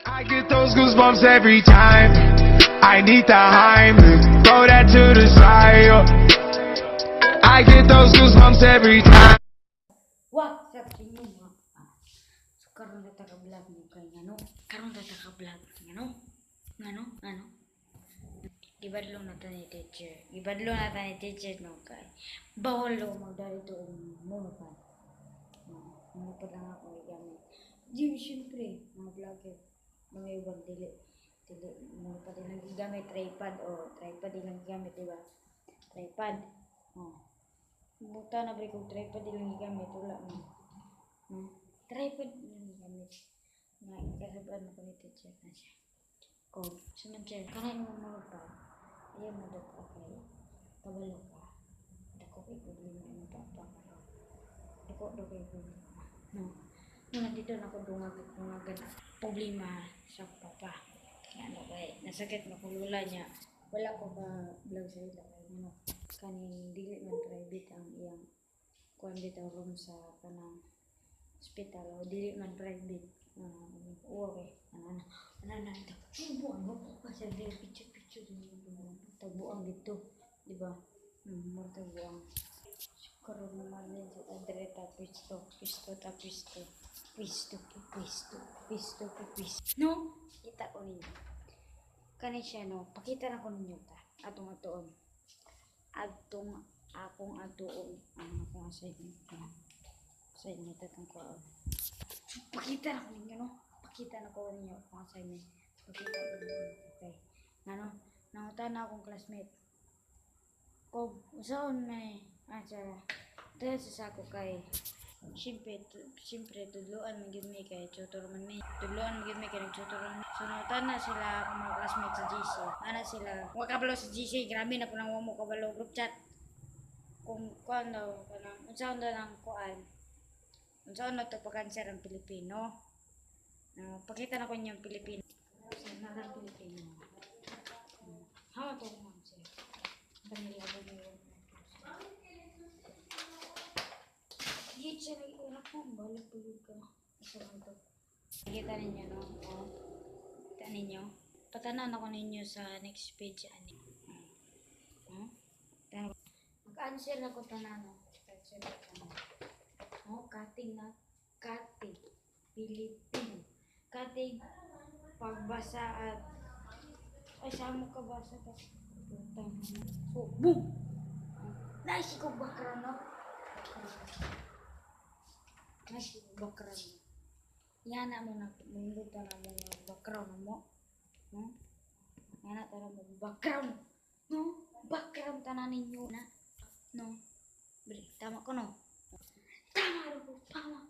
I get those goosebumps every time. I need the Heimlich, throw that to the side. I get those goosebumps every time. Wah, sa inyo mga so karon na taga-vlog mo kay ngano? Karon na taga-vlog ngano? Gibadlo na ta ni teacher no kay bawal daw magdali to mo pa. Ano pa lang ako gamit. Di syempre mga vlogger mga ibang dili mo pa din gamit tripod din gamit diba? Tripod. Buta na bri kog tripod din gamit wala mo. Tripod din gamit. Nga kasabaan ko ni teacher na siya. Kung sumancer kanay mo pa. Ayan mo daw kay kabalo ka. Dako kay problema mo papa. Dako daw kay problema. Nung dito na ko dungagan problema sa papa. Ano kay nasakit na ko lula niya. Wala ko ba vlog sa ila kay ano kaning dili man private ang iyang kuan dito room sa kanang hospital o dili man private. Okay. Ano buang mo kasi dili picture tabuang dito, di ba? Mo tabuang. Karon naman din sa adreta pisto. No, kita ko ninyo. Kani siya no, pakita na ko ninyo ta. Atong akong atuon ang akong assignment. Assignment atong ko. Pakita na ko ninyo no. Pakita na ko ninyo ang assignment. Pakita ko ninyo. Okay. Ngano? Nangutan na akong classmate. Kung usaon may dahil sa sako kay siyempre tudloan man gyud mi kay tutor man mi. Tudloan man gyud mi kay tutor man. So nangutan na sila akong mga classmates sa GC. Ana sila, wa kabalo sa GC, grabe na po nang mo kabalo group chat. Kung kuan daw kanang unsaon daw nang kuan. Unsaon na to pag-answer ang Pilipino. Pakita na ko niyo ang Pilipino. Sa Pilipino. How to answer? Dali ako niyo. Teacher, ina po balik pulog ka. Ito lang to. Kita ninyo no. Kita ninyo. Patanan ako ninyo sa next page ani. Mag-answer ako tanan no. Answer ako. Cutting na cutting. Pilipino. Cutting pagbasa at ay saan mo ka basa ka? So, boom! Nice ko background, no? Nice ko background. Yan na mo na, minuto na mo na background mo. No? Yan na tara mo background. No? Background tanan ninyo na. No? Bri, tama ko, no? Tama rin ko, tama.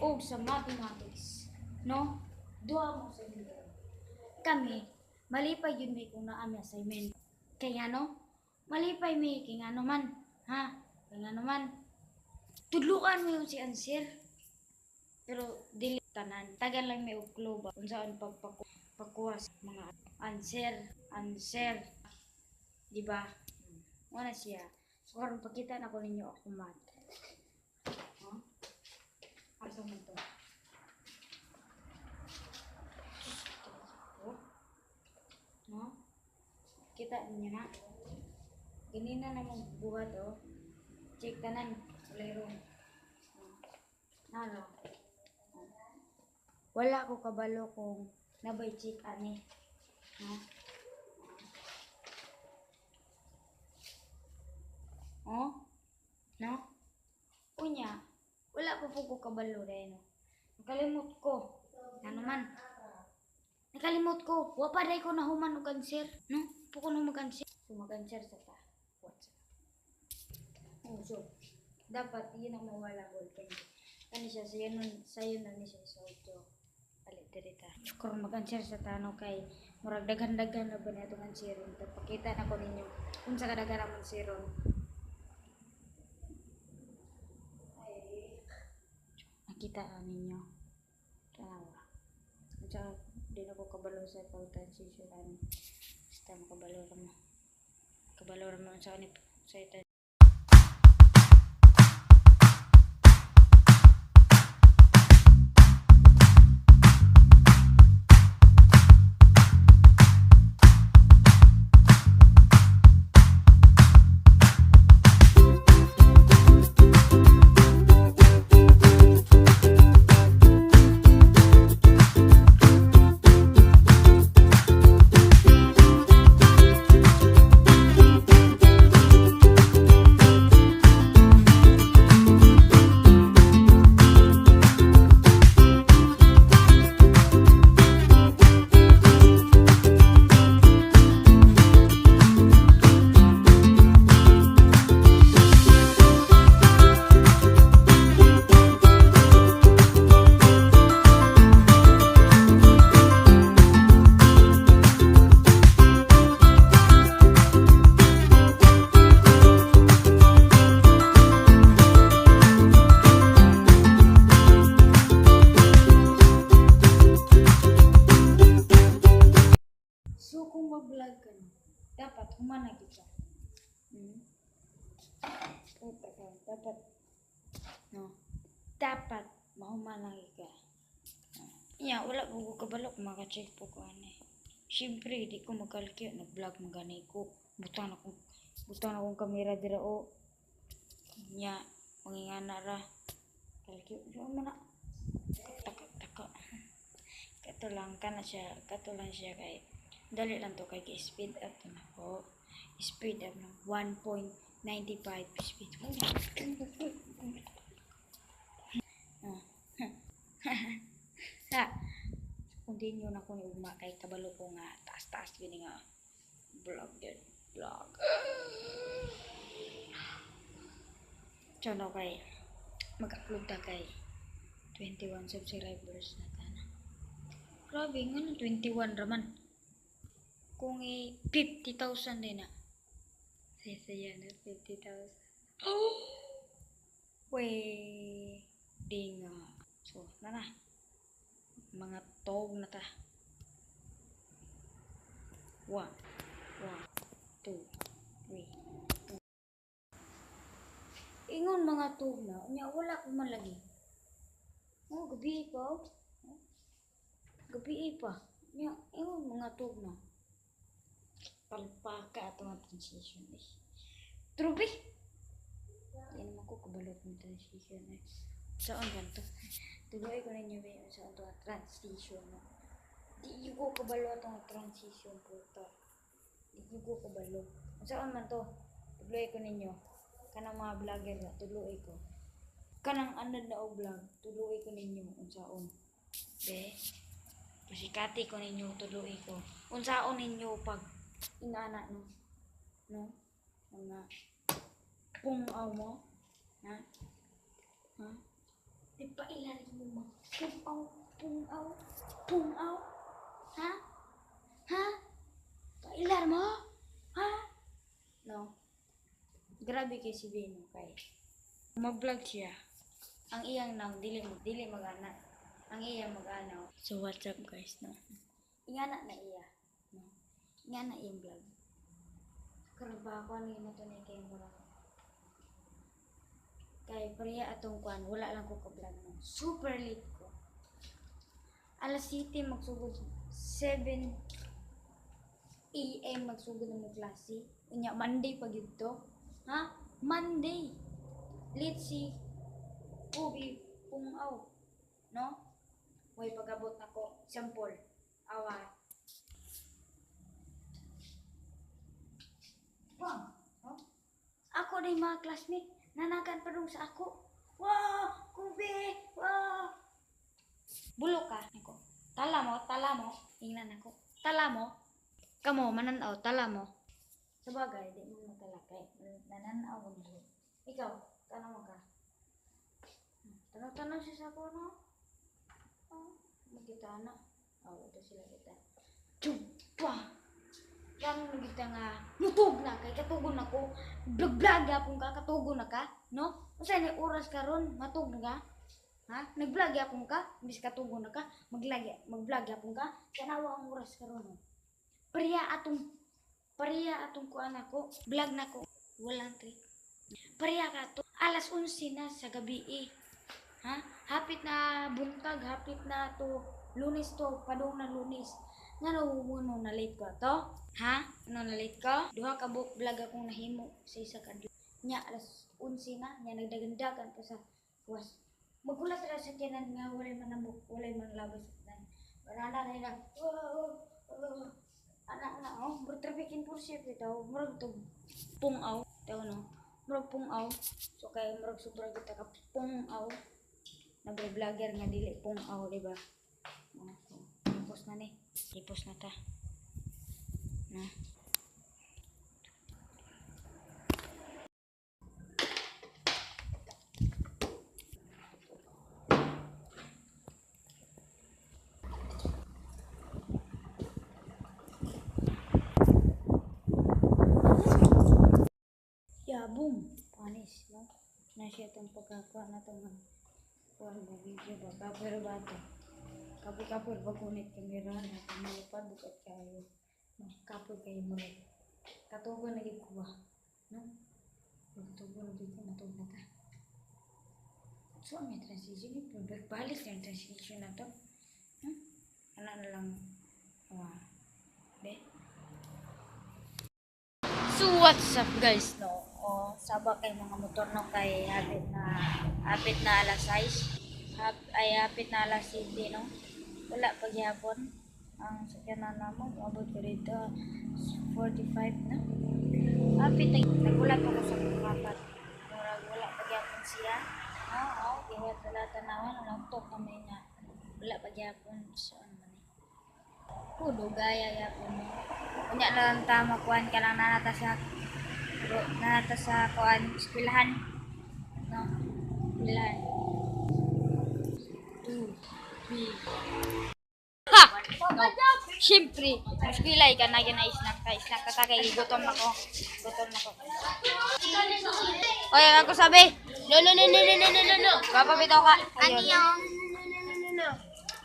O sa mathematics. No? Duha mo sa inyo. Kami, malipay yun may kung naami assignment. Kaya ano? Malipay may kaya ano man. Ha? Kaya ano man. Tudlukan mo yung si answer. Pero dili tanan. Tagal lang may uklo ba? Kung saan pagkuha sa mga answer. Diba? Wala siya. So karon pakita na ko ninyo ako math. Asa mo to? No? Kita niyo na. Ganina na mong buhat oh. Check tanan. Ulero. Nalo. Wala ko kabalo kung nabay check ani. No? Unya. Wala pa po ko kabalo rin. Nakalimot ko. Ano man? Nakalimot ko. Wapaday ko na human og answer. No? Puko na mag-answer. So mag-answer sa ta. WhatsApp. So, dapat yun ang mawala ko. Kani siya, sayo na ni siya sa audio. Palit dirita. Sukor mag-answer sa tano kay murag daghan-daghan na ba na itong answerin. Pakita na ko ninyo kung sa kadaghan ang answeron. Nakita ninyo. Tanawa. At saka, di na ko kabalo sa pautan sisuran. Basta makabalo mo. Kabalo mo sa kanip. Sa ito. humana kita. Puta ka, dapat, no, dapat mahumana ka. Ya, wala ko kabalo kung maka-check po ko ano. Siyempre, di ko magkalkyo, nag-vlog magani ko. Butang akong kamera dira o. Nya, mangingana ra. Kalkyo, diyan mo na. Taka. Kato lang siya kay dali lang to kay speed up to na ko. Speed up ng 1.95 speed. Ha. Continue na ko ni ugma kay kabalo ko nga taas-taas gini nga vlog. So no kay mag-upload ta kay 21 subscribers na ta na. Grabe nga no, 21 raman. Kung 50,000 din na. Saya na 50,000. Oh! Di nga. So, na. Mga tog na ta. 1, 2, 3. Ingon mga tog na. Wala ko man lagi. Oh, gabi pa. Gabi pa. Ingon mga tog na. Palpaka ito ang transition eh. Trubi! Yan naman ko kabalot ng transition eh. Saan ganito? Tuloy ko ninyo ba yun saan ito ang transition no? Di ko kabalot ang transition po ito. Di ko kabalot. Saan man to? Tuloy ko ninyo. Kanang mga vlogger na, tuloy ko. Kanang anad na o vlog, tuloy ko ninyo. Unsaon. Be? Pasikati ko ninyo, tuloy ko. Unsaon ninyo pag ingana no? No? Mga pungaw mo? Ha? Di pa ilalim mo mga pungaw? Ha? Pailar mo? Ha? No? Grabe kay si Bino kay mag-vlog siya. Ang iyang naw, dili mag-ana. Ang iyang mag-ana. So what's up guys, no? Ingana na iya. No? Ingana iyang vlog. Karaba ko ano yung natunay kay mura. Kay priya atong kuan, wala lang ko ka-vlog no. Super late ko. Alas 7 magsugod 7 AM magsugod ng klase. Unya Monday pag yun. Ha? Monday. Late si Ubi pungaw. No? Way pagabot na ko. Sample. Awa. Wow. No? Ako na yung mga classmate. Nanagan pa dong sa ako. Wow! Kubi! Wow! Bulok ka. Ako. Tala mo. Ingnan ako. Tala mo. Kamo, mananaw. Tala mo. Sabagay, di mo matalakay. Nananaw mo mo. Ikaw, tanong mo ka. Tanong siya sa ako, no? Oh, magkita na. Oh, ito sila kita. Chupa! Yang nagita nga, mutog na kay katugon ako. Vlog-vlog apong ka, katugon na ka. No? Usa ni oras karon matug na ka. Ha? Nag-vlog apong ka, bis katugon na ka. Mag-vlog apong ka. Kanawa ang oras karon. No? Pariya atong kuan ako, vlog na ko, walang trick. Pariya ka to, alas 11 na sa gabi eh. Ha? Hapit na buntag, hapit na to, Lunes to, padong na Lunes. Nga no, na late ko to? Ha? Ano na late ko? Duha ka vlog akong nahimo sa isa ka nya alas 11 na, nya nagdagandagan pa sa was. Magulat ra sa tiyanan nga walay manambok, walay manlabas sa tanan. Barana na ila. Anak oh, bertrafikin pursip ito, murag to pungaw, tayo no, murag pungaw, so kaya murag sobra kita ka pungaw, nag-vlogger nga dili pungaw, diba? So, ipos na ta, no? Boom! Panis, no? Na siya itong pagkakawa na itong kuha na video ba? Kapir ba ito? Kapir ba kunit kamera na itong malipad bukat kayo? No? Kapir kayo mo rin. Katugon na gid ko ba? No? Katugon na gid ko matug na ta. So, may transition ni balik yung transition na to. Ano na lang. Be. So, what's up guys, no? Sabak kay mga motor no kay hapit na alas 6. Hapit na alas 7, no? Wala pa gyapon ang sakyanan namo, abot ko dito 45 na. Hapit na nagulat ako sa kapat. Wala pa gyapon siya. Iwat wala tanawan nagtok kami nga. Wala pa gyapon sa ano man. Kudo gaya gyapon. Unya na lang tama kuan ka lang nanata sa kuan eskwelahan. No. Eskwelahan. 2 3 No. Siyempre, muskilay ka na gina-snack ka tagay gutom ako. Oy, ako sabi. No. Papabitaw ka. Ayun. No.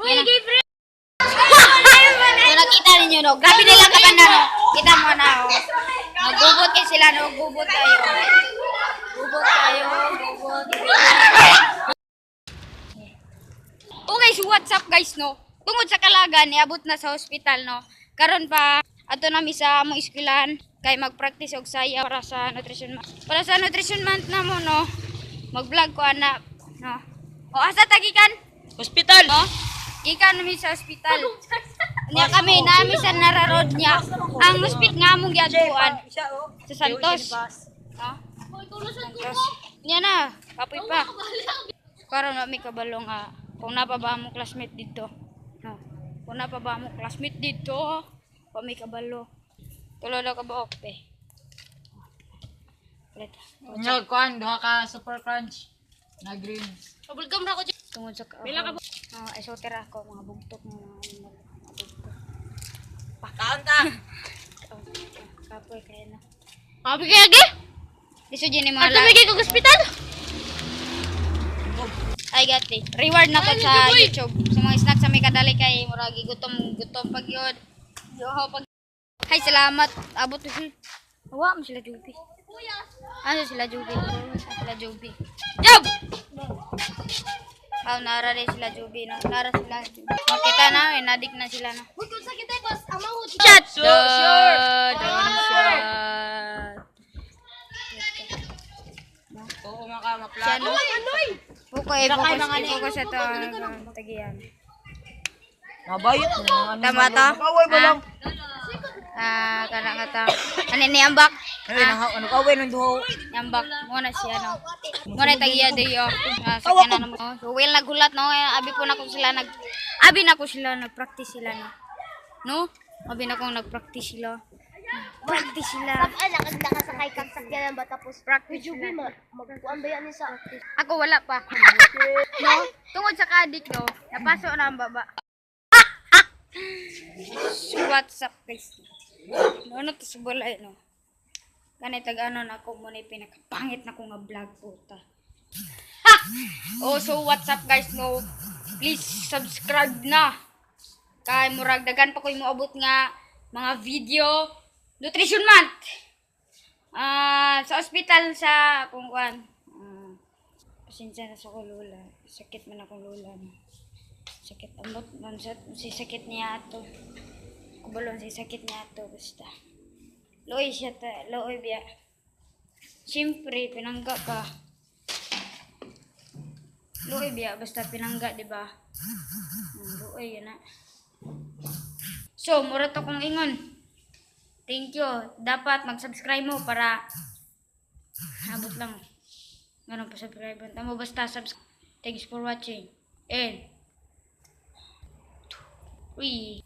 Uy, libre. So, nakita ninyo, no? Grabe nila kaganda, no? Kita mo na, oh. Nagbubot kayo sila, no? Gubot kayo. Okay, so what's up, guys, no? Tungod sa kalagan, niabot na sa hospital, no? Karon pa, ato nami sa among eskwelahan kay mag-practice og saya para sa nutrition month. Para sa nutrition month na mo, no? Mag-vlog ko ana, no? O asa tagikan? Hospital. No? Gikan nami sa hospital. Nya kami nami sa nararod niya. Ang hospital nga among giadtuan sa Santos. No? Santos. Nya na, kapoy pa. Karon na mi kabalo nga kung napa ba mo classmate dito. No. Kung napa ba mo classmate dito, pa mi kabalo. Tulo daw ka ba okpe. Nyog kuan duha ka super crunch na greens. Pabulgam ra ko tungod sa pila ka esoter ako mga bugtok mga bugtok. Pakaon ta. Kapoy kay na. Abi kay agi? Diso ni mga la. Tumigay ko hospital. Ay gati. Reward na ko sa YouTube. Sa mga snack sa may kadali kay muragi gutom pag yun. Yo pag. Hay salamat. Abot si. Wa mo sila Jubi. Ano sila Jubi? Job! Nara rin sila Jubi, no? Nara sila. Makita na, nadik na sila, no? Shot! Sure! Oo makamakla. Siya, no? Focus sa ito. Tagiyan. Mabayot na. Tama to? Kaway ba lang? Kana nga ta. Ano ni ambak? Ano kaway nung duho? Ambak mo na siya, no? Mo na tagiya diyo. Sakyan na mo. So, well nagulat, no? Abi na ko sila nag-practice sila, no? No? Abi na kong nag-practice sila. Practice sila. Nakasakay kang sakyan ba tapos Practice Jubi sila. magkuan ba yan ni sa Ako wala pa. No? Tungod sa kadik, no? Napasok na ang baba. So, what's up, guys? No, to sa bulay, no? Kanay tag-ano na ako muna pinakapangit na ko nga vlog po ta. Oh, so what's up, guys, no? Please subscribe na. Kay murag dagan pa ko yung moabot nga mga video nutrition month. Sa ospital sa kung kuan. Pasensya na sa ko lula. Sakit man akong lula, no? Sakit ambot man si sakit niya ato. Kubalon si sakit niya ato basta. Loy siya ta, loy biya. Siyempre pinangga ka. Loy biya basta pinangga, di ba? Loy yun na. So, mura to kong ingon. Thank you. Dapat mag-subscribe mo para habot lang. Ganun pa subscribe. Tamo basta subscribe. Thanks for watching. And 3